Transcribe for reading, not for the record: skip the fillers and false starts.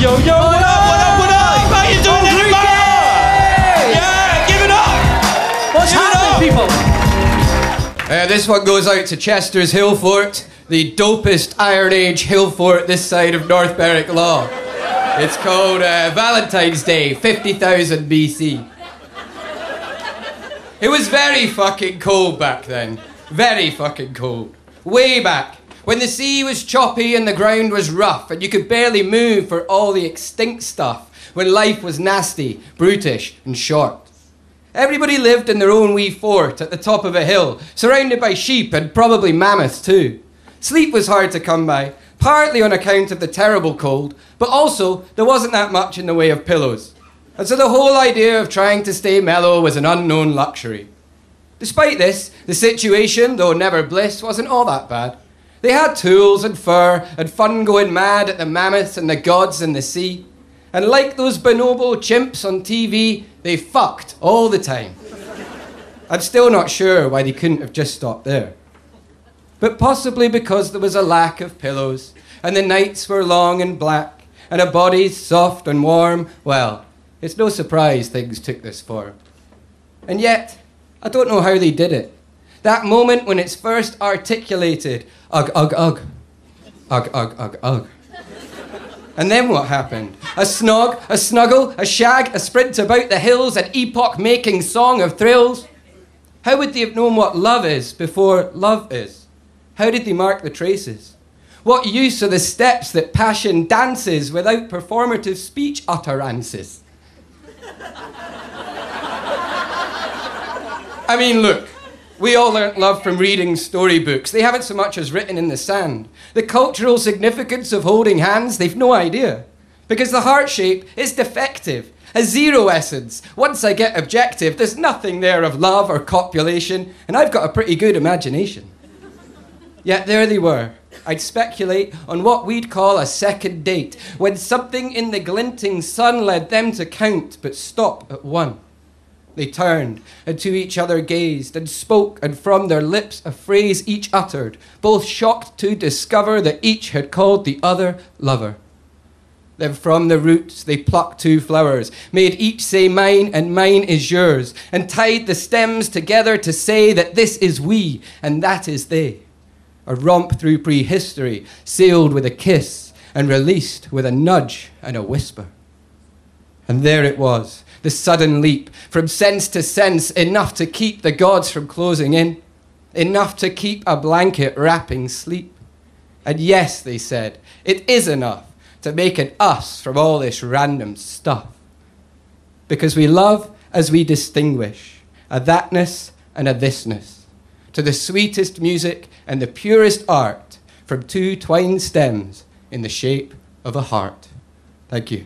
yo, yo, what up, what up, what up? How you doing, everybody? Yeah, give it up! What's happening, people? This one goes out to Chester's Hill Fort, the dopest Iron Age hill fort this side of North Berwick Law. It's called Valentine's Day, 50,000 BC. It was very fucking cold back then. Very fucking cold. Way back, when the sea was choppy and the ground was rough and you could barely move for all the extinct stuff, when life was nasty, brutish and short. Everybody lived in their own wee fort at the top of a hill, surrounded by sheep and probably mammoths too. Sleep was hard to come by, partly on account of the terrible cold, but also there wasn't that much in the way of pillows. And so the whole idea of trying to stay mellow was an unknown luxury. Despite this, the situation, though never bliss, wasn't all that bad. They had tools and fur and fun going mad at the mammoths and the gods in the sea. And like those bonobo chimps on TV, they fucked all the time. I'm still not sure why they couldn't have just stopped there. But possibly because there was a lack of pillows, and the nights were long and black, and a body soft and warm. Well, it's no surprise things took this form. And yet, I don't know how they did it. That moment when it's first articulated, ugh, ugh, ugh, ugh, ugh, ugh, ugh. And then what happened? A snog, a snuggle, a shag, a sprint about the hills, an epoch-making song of thrills. How would they have known what love is before love is? How did they mark the traces? What use are the steps that passion dances without performative speech utterances? I mean, look, we all learnt love from reading storybooks. They haven't so much as written in the sand. The cultural significance of holding hands, they've no idea. Because the heart shape is defective, a zero essence. Once I get objective, there's nothing there of love or copulation, and I've got a pretty good imagination. Yet there they were. I'd speculate on what we'd call a second date, when something in the glinting sun led them to count but stop at one. They turned and to each other gazed and spoke, and from their lips a phrase each uttered, both shocked to discover that each had called the other lover. Then from the roots they plucked two flowers, made each say mine and mine is yours, and tied the stems together to say that this is we and that is they. A romp through prehistory, sailed with a kiss and released with a nudge and a whisper. And there it was, the sudden leap from sense to sense, enough to keep the gods from closing in, enough to keep a blanket wrapping sleep. And yes, they said, it is enough to make an us from all this random stuff. Because we love as we distinguish a thatness and a thisness, to the sweetest music and the purest art from two twined stems in the shape of a heart. Thank you.